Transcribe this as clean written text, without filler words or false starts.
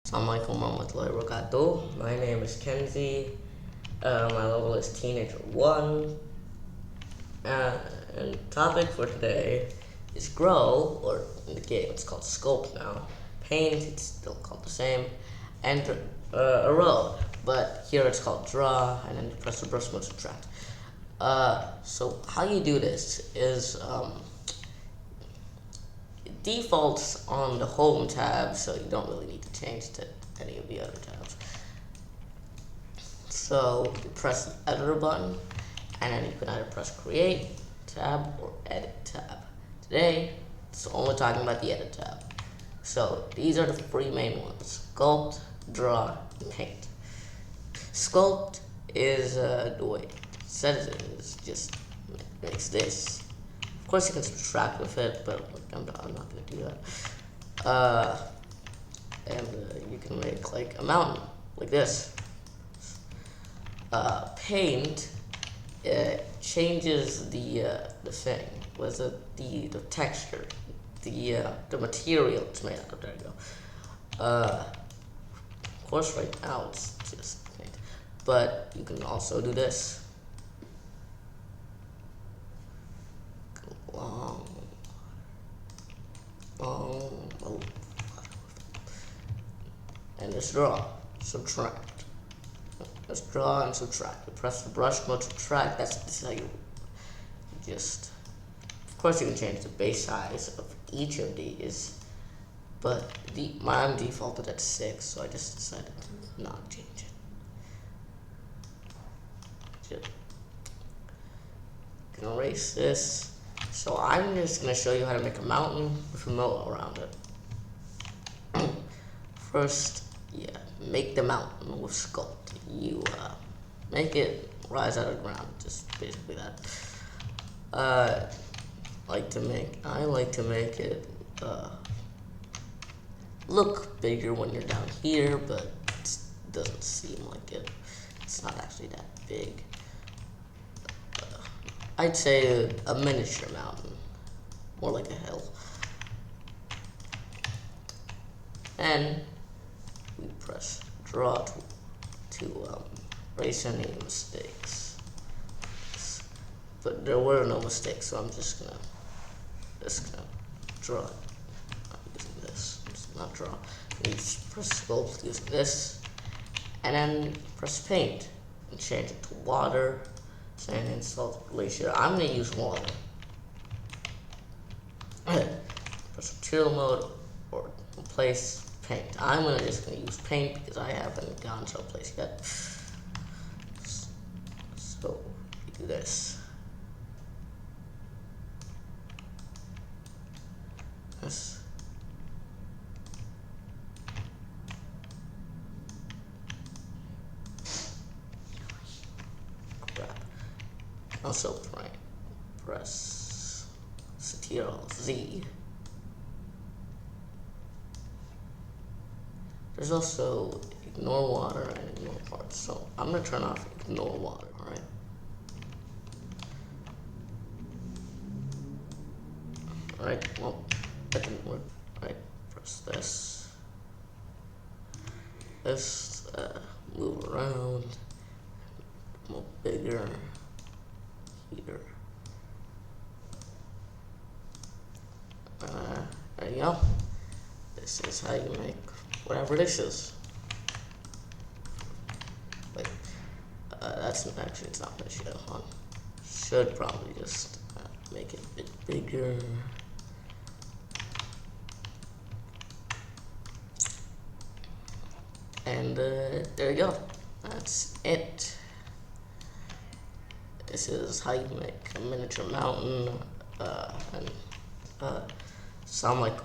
Assalamualaikum warahmatullahi wabarakatuh. My name is Kenzi. My level is Teenager 1. And the topic for today is grow, or in the game it's called sculpt now. Paint, it's still called the same. And erode, but here it's called draw, and then you press the brush mode to subtract. So how you do this is it defaults on the home tab, so you don't really need to change to any of the other tabs. So you press the editor button, and then you can either press create tab or edit tab. Today it's only talking about the edit tab. So these are the three main ones: sculpt, draw, and paint. Sculpt is the way it says it is, just makes this. Of course you can subtract with it, but I'm not going to do that. And you can make like a mountain, like this. Paint changes the thing. Was it the texture, the material it's made out of? There you go. Of course, right now it's just paint, but you can also do this. And just draw, subtract. Just draw and subtract. You press the brush mode, subtract. That's how you just. Of course, you can change the base size of each of these, but mine defaulted at 6, so I just decided to not change it. Just can erase this. So I'm just gonna show you how to make a mountain with a moat around it. First, make the mountain with sculpt. You make it rise out of the ground, just basically that. I like to make it look bigger when you're down here, but it doesn't seem like it. It's not actually that big. I'd say a miniature mountain, more like a hill. And we press draw to erase any mistakes. But there were no mistakes, so I'm just gonna draw it. I'm using this. Just not draw. You just press sculpt using this, and then press paint and change it to water. Sand and salt glacier. I'm gonna use water. Press material mode or replace paint. I'm just gonna use paint because I haven't gone to a place yet. So you do this. This. Also press Ctrl Z. There's also ignore water and ignore parts. So I'm gonna turn off ignore water, alright? Alright, well, that didn't work. Alright, press this. Move around, move bigger. Here. There you go. This is how you make whatever this is. Wait, that's actually it's not finished yet. Hold on. Should probably just make it a bit bigger. And there you go. That's it. This is how you make a miniature mountain, and sound like